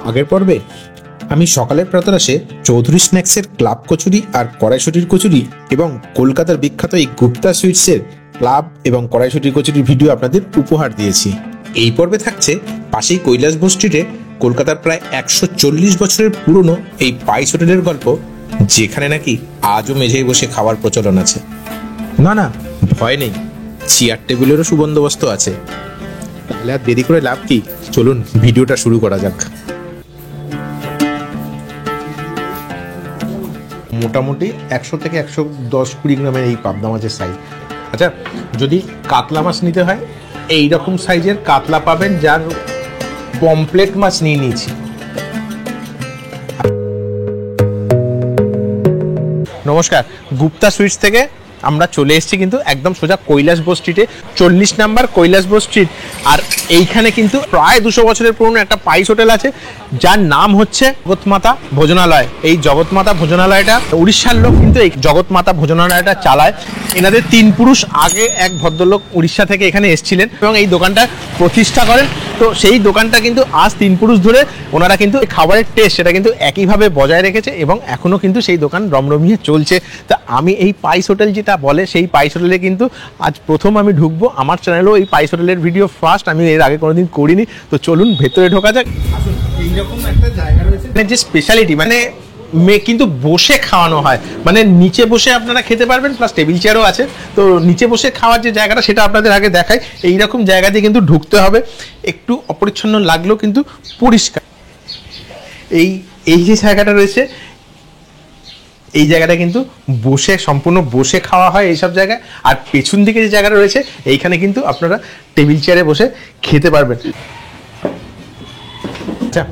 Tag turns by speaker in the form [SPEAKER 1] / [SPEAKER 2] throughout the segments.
[SPEAKER 1] আগের পর্বে আমি সকালের প্রাতরাশে চৌধুরী স্ন্যাক্সের ক্লাব কচুরি আর কড়াইশুটির কচুরি এবং কলকাতার বিখ্যাত এই গুপ্তা সুইটসের ক্লাব এবং কড়াইশুটির কচুরির ভিডিও আপনাদের উপহার দিয়েছি। এই পর্বে থাকছে পাশেই কৈলাসবোস স্ট্রিটে কলকাতার প্রায় 140 বছরের পুরনো এই পাইস হোটেলের গল্প, যেখানে নাকি আজও মেঝেয় বসে খাওয়ার প্রচলন আছে। না না, ভয় নেই, চেয়ার টেবিলেরও সুবন্দোবস্ত আছে। তাহলে আর দেরি করে লাভ কি, চলুন ভিডিওটা শুরু করা যাক। মোটামুটি 100 থেকে 110-20 গ্রামের এই পাবদা মাছের সাইজ। আচ্ছা, যদি কাতলা মাছ নিতে হয় এই রকম সাইজের কাতলা পাবেন, যার পমপ্লেট মাছ নিয়ে নিয়েছি। নমস্কার, গুপ্তা সুইটস থেকে আমরা চলে এসেছি কিন্তু একদম সোজা কৈলাসবোস স্ট্রিটে, 40 নাম্বার কৈলাসবোস স্ট্রিট। আর এইখানে কিন্তু প্রায় 200 বছরের পুরনো একটা পাইস হোটেল আছে, যার নাম হচ্ছে জগৎমাতা ভোজনালয়। এই জগৎমাতা ভোজনালয়টা উড়িষ্যার লোক কিন্তু এই জগৎমাতা ভোজনালয়টা চালায়। এনাদের 3 পুরুষ আগে এক ভদ্রলোক উড়িষ্যা থেকে এখানে এসেছিলেন এবং এই দোকানটা প্রতিষ্ঠা করেন। তো সেই দোকানটা কিন্তু আজ 3 পুরুষ ধরে ওনারা কিন্তু খাবারের টেস্ট সেটা কিন্তু একইভাবে বজায় রেখেছে এবং এখনও কিন্তু সেই দোকান রমরমিয়ে চলছে। তা আমি এই পাইস হোটেল যেটা বলে সেই পাইস হোটেলে কিন্তু আজ প্রথম আমি ঢুকবো। আমার চ্যানেলেও এই পাইস হোটেলের ভিডিও ফার্স্ট, আমি এর আগে কোনোদিন করিনি। তো চলুন ভেতরে ঢোকা যাক। এইরকম একটা জায়গা রয়েছে যে স্পেশালিটি, মানে কিন্তু বসে খাওয়ানো হয়, মানে নিচে বসে আপনারা খেতে পারবেন, প্লাস টেবিল চেয়ারও আছে। তো নিচে বসে খাওয়ার যে জায়গাটা সেটা আপনাদের আগে দেখাই। এইরকম জায়গা দিয়ে কিন্তু ঢুকতে হবে, একটু অপরিচ্ছন্ন লাগলেও কিন্তু পরিষ্কার। এই যে জায়গাটা রয়েছে এই জায়গাটা কিন্তু বসে সম্পূর্ণ বসে খাওয়া হয় এইসব জায়গায়। আর পেছন দিকে যে জায়গাটা রয়েছে এইখানে কিন্তু আপনারা টেবিল চেয়ারে বসে খেতে পারবেন। আচ্ছা,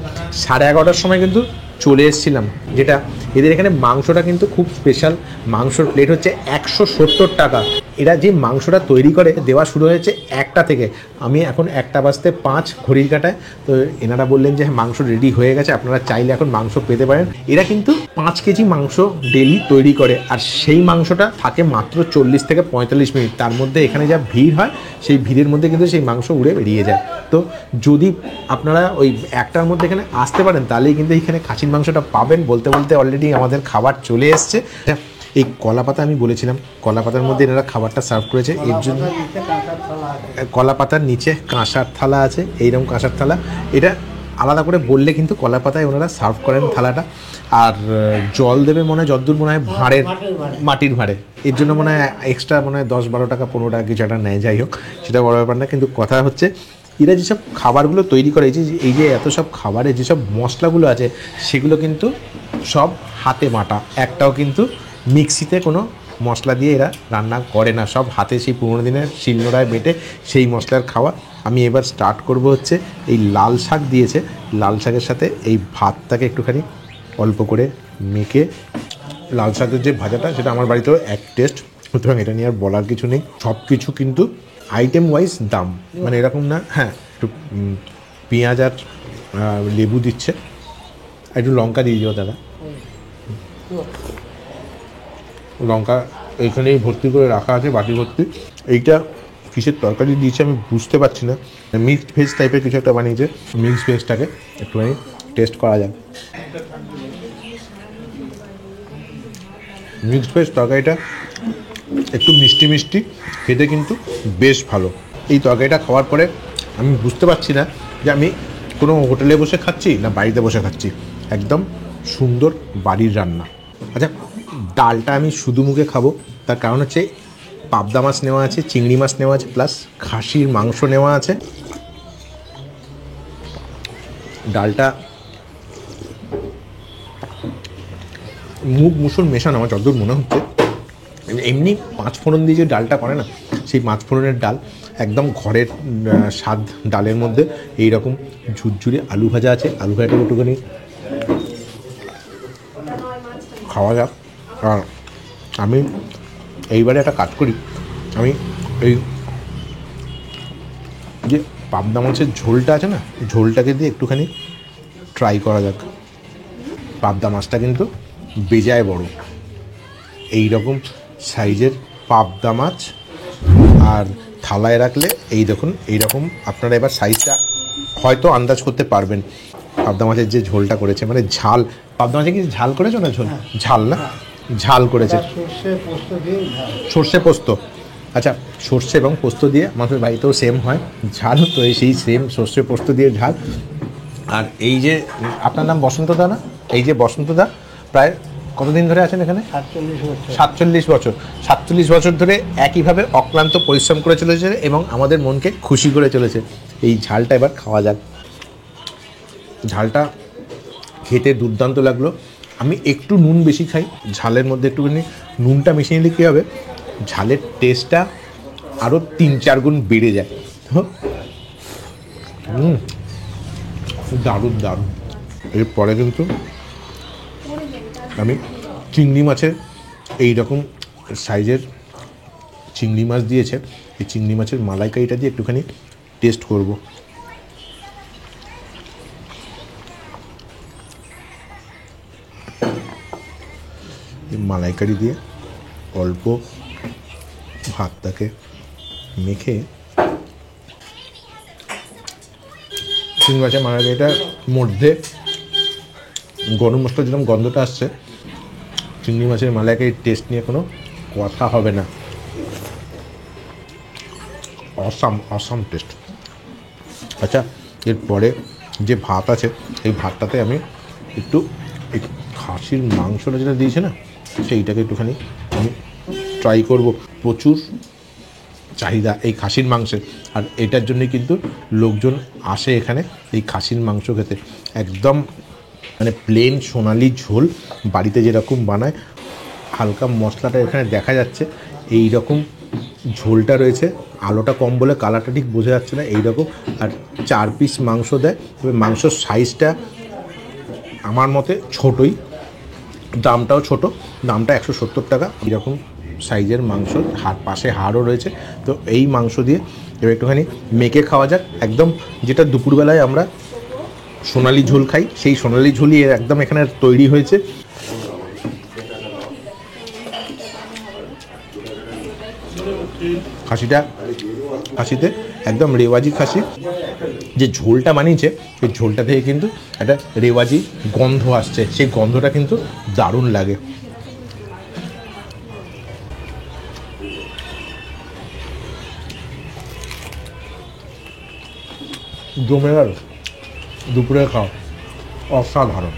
[SPEAKER 1] 11:30টার সময় কিন্তু চলে এসেছিলাম, যেটা এদের এখানে মাংসটা কিন্তু খুব স্পেশাল। মাংসর প্লেট হচ্ছে 170 টাকা। এরা যে মাংসটা তৈরি করে দেওয়া শুরু হয়েছে 1টা থেকে, আমি এখন 1:05 ঘড়ির কাটায়। তো এনারা বললেন যে মাংস রেডি হয়ে গেছে, আপনারা চাইলে এখন মাংস পেতে পারেন। এরা কিন্তু 5 কেজি মাংস ডেলি তৈরি করে, আর সেই মাংসটা থাকে মাত্র 40 থেকে 45 মিনিট। তার মধ্যে এখানে যা ভিড় হয় সেই ভিড়ের মধ্যে কিন্তু সেই মাংস উড়ে বেরিয়ে যায়। তো যদি আপনারা ওই 1টার মধ্যে এখানে আসতে পারেন তাহলেই কিন্তু এইখানে খাসির মাংসটা পাবেন। বলতে বলতে অলরেডি আমাদের খাবার চলে এসছে। এই কলাপাতা আমি বলেছিলাম, কলাপাতার মধ্যে এনারা খাবারটা সার্ভ করেছে। এর জন্য কলাপাতার নিচে কাঁসার থালা আছে, এইরকম কাঁসার থালা। এটা আলাদা করে বললে কিন্তু কলাপাতায় ওনারা সার্ভ করেন থালাটা। আর জল দেবে মনে হয় যতদূর মনে হয় ভাঁড়ের, মাটির ভাঁড়ে। এর জন্য মনে হয় এক্সট্রা মনে হয় 10-12 টাকা 15 টাকা কিছু একটা নেয়। যাই হোক, সেটা বড় ব্যাপার না। কিন্তু কথা হচ্ছে এরা যেসব খাবারগুলো তৈরি করে, এই যে এত সব খাবারে যেসব মশলাগুলো আছে সেগুলো কিন্তু সব হাতে বাটা। একটাও কিন্তু মিক্সিতে কোনো মশলা দিয়ে এরা রান্না করে না, সব হাতে সেই পুরোনো দিনের শিলনোড়ায় বেটে সেই মশলার খাওয়া। আমি এবার স্টার্ট করব হচ্ছে এই লাল শাক দিয়েছে, লাল শাকের সাথে এই ভাতটাকে একটুখানি অল্প করে মেখে, লাল শাকের যে ভাজাটা সেটা আমার বাড়িতেও এক টেস্ট, সুতরাং এটা নিয়ে আর বলার কিছু নেই। সব কিছু কিন্তু আইটেম ওয়াইজ দাম, মানে এরকম না। হ্যাঁ, একটু পেঁয়াজ আর লেবু দিচ্ছে, একটু লঙ্কা দিয়ে দিও দাদা। লঙ্কা এইখানেই ভর্তি করে রাখা আছে, বাটি ভর্তি। এইটা কিসের তরকারি দিয়েছে আমি বুঝতে পারছি না, মিক্সড ভেজ টাইপের কিছু একটা বানিয়েছে। মিক্সড ভেজটাকে একটুখানি টেস্ট করা যাক। মিক্সড ভেজ তরকারিটা একটু মিষ্টি মিষ্টি, খেতে কিন্তু বেশ ভালো। এই তরকারিটা খাওয়ার পরে আমি বুঝতে পারছি না যে আমি কোনো হোটেলে বসে খাচ্ছি না বাড়িতে বসে খাচ্ছি, একদম সুন্দর বাড়ির রান্না। আচ্ছা, ডালটা আমি শুধু মুখে খাবো, তার কারণ হচ্ছে পাবদা মাছ নেওয়া আছে, চিংড়ি মাছ নেওয়া আছে, প্লাস খাসির মাংস নেওয়া আছে। ডালটা মুগ মুসুর মেশানো আমার যতদূর মনে হচ্ছে। এমনি 5 ফোড়ন দিয়ে যে ডালটা করে না, সেই 5 ফোড়নের ডাল একদম ঘরের স্বাদ ডালের মধ্যে। এইরকম ঝুরঝুরি আলু ভাজা আছে, আলু ভাজাটা একটুখানি খাওয়া যাক। আর আমি এইবারে একটা কাজ করি, আমি এই যে পাবদা মাছের ঝোলটা আছে না, ঝোলটাকে দিয়ে একটুখানি ট্রাই করা যাক। পাবদা মাছটা কিন্তু বেজায় বড়, এই রকম সাইজের পাবদা মাছ। আর থালায় রাখলে এই দেখুন, এইরকম আপনারা এবার সাইজটা হয়তো আন্দাজ করতে পারবেন। পাবদা মাছের যে ঝোলটা করেছে, মানে ঝাল, পাবদা মাছে কি ঝাল করেছো না? ঝোল ঝাল না, ঝাল করেছে, সর্ষে পোস্ত। আচ্ছা, সর্ষে এবং পোস্ত দিয়ে আমাদের বাড়িতেও সেম হয় ঝাল, তো এই সেই সেম সর্ষে পোস্ত দিয়ে ঝাল। আর এই যে আপনার নাম বসন্তদা না? এই যে বসন্তদা প্রায় কতদিন ধরে আছেন এখানে? 47 বছর। 47 বছর ধরে একইভাবে অক্লান্ত পরিশ্রম করে চলেছে এবং আমাদের মনকে খুশি করে চলেছে। এই ঝালটা এবার খাওয়া যাক। ঝালটা খেতে দুর্দান্ত লাগলো। আমি একটু নুন বেশি খাই, ঝালের মধ্যে একটুখানি নুনটা মিশিয়ে নিলে কী হবে, ঝালের টেস্টটা আরও 3-4 গুণ বেড়ে যায়। দারুণ দারুণ। এরপরে কিন্তু আমি চিংড়ি মাছের এই রকম সাইজের চিংড়ি মাছ দিয়েছে, এই চিংড়ি মাছের মালাইকারিটা দিয়ে একটুখানি টেস্ট করব। এই মালাইকারি দিয়ে অল্প ভাতটাকে মেখে চিংড়ি মাছের মালাইকারিটার মধ্যে গরম মশলা যেরকম গন্ধটা আসছে, চিংড়ি মাছের মালাইকারির টেস্ট নিয়ে কোনো কথা হবে না। Awesome test. আচ্ছা, এরপরে যে ভাত আছে এই ভাতটাতে আমি একটু এই খাসির মাংসটা যেটা দিয়েছে না, সেইটাকে একটুখানি আমি ট্রাই করব। প্রচুর চাহিদা এই খাসির মাংসের, আর এটার জন্যই কিন্তু লোকজন আসে এখানে এই খাসির মাংস খেতে। একদম মানে প্লেন সোনালি ঝোল, বাড়িতে যেরকম বানায়, হালকা মশলাটা এখানে দেখা যাচ্ছে, এই রকম ঝোলটা রয়েছে। আলোটা কম বলে কালারটা ঠিক বোঝা যাচ্ছে না, এইরকম। আর 4 পিস মাংস দেয়, তবে মাংসর সাইজটা আমার মতে ছোটোই, দামটাও ছোট, দামটা 170 টাকা। এরকম সাইজের মাংস, পাশে হাড়ও রয়েছে। তো এই মাংস দিয়ে এবার একটুখানি মেখে খাওয়া যাক। একদম যেটা দুপুরবেলায় আমরা সোনালি ঝোল খাই, সেই সোনালি ঝোলই একদম এখানে তৈরি হয়েছে। খাসিতে একদম রেওয়াজি খাসি, যে ঝোলটা বানিয়েছে সেই ঝোলটা থেকে কিন্তু একটা রেওয়াজি গন্ধ আসছে, সেই গন্ধটা কিন্তু দারুণ লাগে। জমে গেল দুপুরে খাওয়া, অসাধারণ।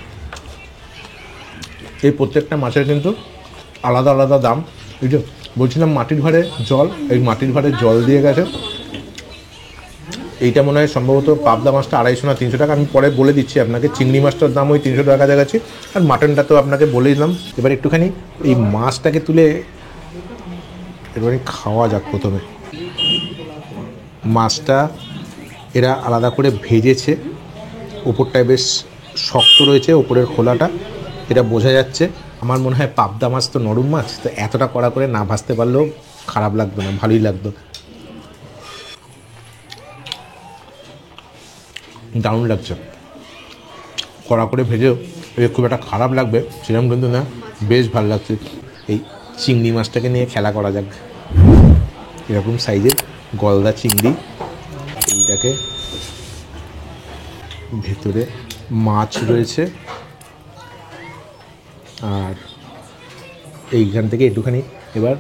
[SPEAKER 1] এই প্রত্যেকটা মাছের কিন্তু আলাদা আলাদা দাম। এই যে বলছিলাম মাটির ভাঁড়ে জল, এই মাটির ভাঁড়ে জল দিয়ে গেছে। এইটা মনে হয় সম্ভবত পাবদা মাছটা 250 না 300 টাকা, আমি পরে বলে দিচ্ছি আপনাকে। চিংড়ি মাছটার দাম ওই 300 টাকা কাছাকাছি, আর মাটনটা তো আপনাকে বলে দিলাম। এবার একটুখানি এই মাছটাকে তুলে এবারে খাওয়া যাক। প্রথমে মাছটা এরা আলাদা করে ভেজেছে, ওপরটায় বেশ শক্ত রয়েছে, ওপরের খোলাটা, এটা বোঝা যাচ্ছে। আমার মনে হয় পাবদা মাছ তো নরম মাছ, তো এতটা কড়া করে না ভাজতে পারলেও খারাপ লাগতো না, ভালোই লাগতো। দারুণ লাগছে, কড়া করে ভেজেও খুব একটা খারাপ লাগবে সেরকম কিন্তু না, বেশ ভালো লাগছে। এই চিংড়ি মাছটাকে নিয়ে খেলা করা যাক। এরকম সাইজের গলদা চিংড়ি, এইটাকে ভেতরে মাছ রয়েছে, আর এইখান থেকে একটুখানি এবার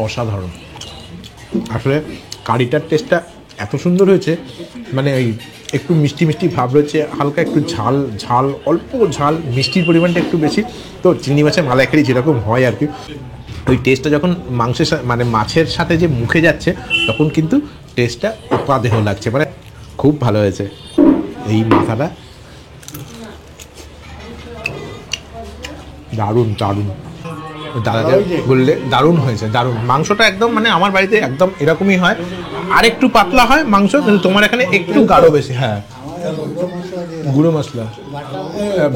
[SPEAKER 1] অসাধারণ। আসলে কারিটার টেস্টটা এত সুন্দর হয়েছে, মানে এই একটু মিষ্টি মিষ্টি ভাব রয়েছে, হালকা একটু ঝাল ঝাল, অল্প ঝাল, মিষ্টির পরিমাণটা একটু বেশি। তো চিংড়ি মাছের মালাইকারি যেরকম হয় আর কি, ওই টেস্টটা যখন মাংসের মানে মাছের সাথে যে মুখে যাচ্ছে, তখন কিন্তু টেস্টটা উপাদেহ লাগছে, মানে খুব ভালো হয়েছে। এই মাথাটা দারুণ দারুণ, দাদাকে বললে দারুণ হয়েছে, দারুণ। মাংসটা একদম মানে আমার বাড়িতে একদম এরকমই হয়, আর একটু পাতলা হয় মাংস, কিন্তু তোমার এখানে একটু গাঢ় বেশি। হ্যাঁ, গুঁড়ো মশলা,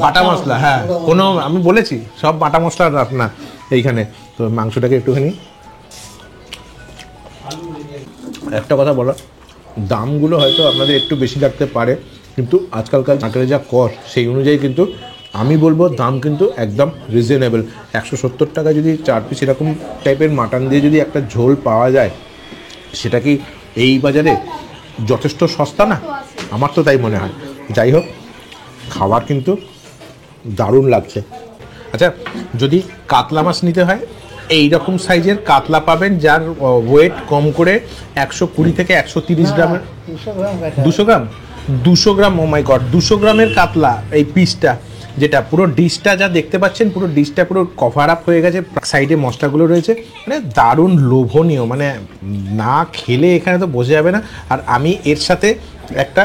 [SPEAKER 1] বাটা মশলা, হ্যাঁ, কোনো আমি বলেছি সব বাটা মশলা আপনার এইখানে। তো মাংসটাকে একটুখানি, একটা কথা বলো, দামগুলো হয়তো আপনাদের একটু বেশি লাগতে পারে, কিন্তু আজকালকার মার্কেটে যা কস্ট সেই অনুযায়ী কিন্তু আমি বলবো দাম কিন্তু একদম রিজনেবল। 170 টাকা যদি 4 পিস এরকম টাইপের মাটন দিয়ে যদি একটা ঝোল পাওয়া যায়, সেটা কি এই বাজারে যথেষ্ট সস্তা না? আমার তো তাই মনে হয়। যাই হোক, খাবার কিন্তু দারুণ লাগছে। আচ্ছা, যদি কাতলা মাছ নিতে হয়, এই রকম সাইজের কাতলা পাবেন যার ওয়েট কম করে 120 থেকে 130 গ্রামের। 200 গ্রাম 200 গ্রাম, ও মাই গড, 200 গ্রামের কাতলা এই পিসটা, যেটা পুরো ডিশটা যা দেখতে পাচ্ছেন, পুরো ডিশটা পুরো কভার আপ হয়ে গেছে, সাইডে মশলাগুলো রয়েছে, মানে দারুণ লোভনীয়, মানে না খেলে এখানে তো বোঝা যাবে না। আর আমি এর সাথে একটা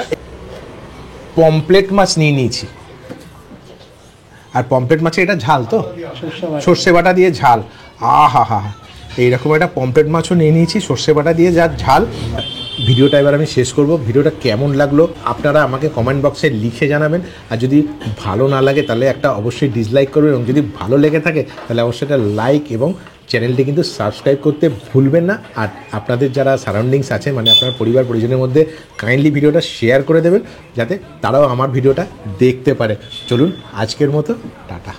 [SPEAKER 1] পমপ্লেট মাছ নিয়ে নিয়েছি, আর পমপ্লেট মাছে এটা ঝাল তো সর্ষে বাটা দিয়ে ঝাল, আহা হা, এইরকম একটা পমপ্লেট মাছও নিয়ে নিয়েছি সর্ষে বাটা দিয়ে, যার ঝাল। ভিডিওটা এবার আমি শেষ করব। ভিডিওটা কেমন লাগলো আপনারা আমাকে কমেন্ট বক্সে লিখে জানাবেন। আর যদি ভালো না লাগে তাহলে একটা অবশ্যই ডিসলাইক করবেন, এবং যদি ভালো লেগে থাকে তাহলে অবশ্যই একটা লাইক এবং চ্যানেলটি কিন্তু সাবস্ক্রাইব করতে ভুলবেন না। আর আপনাদের যারা সারাউন্ডিংস আছে, মানে আপনার পরিবার পরিজনের মধ্যে কাইন্ডলি ভিডিওটা শেয়ার করে দেবেন, যাতে তারাও আমার ভিডিওটা দেখতে পারে। চলুন, আজকের মতো টাটা।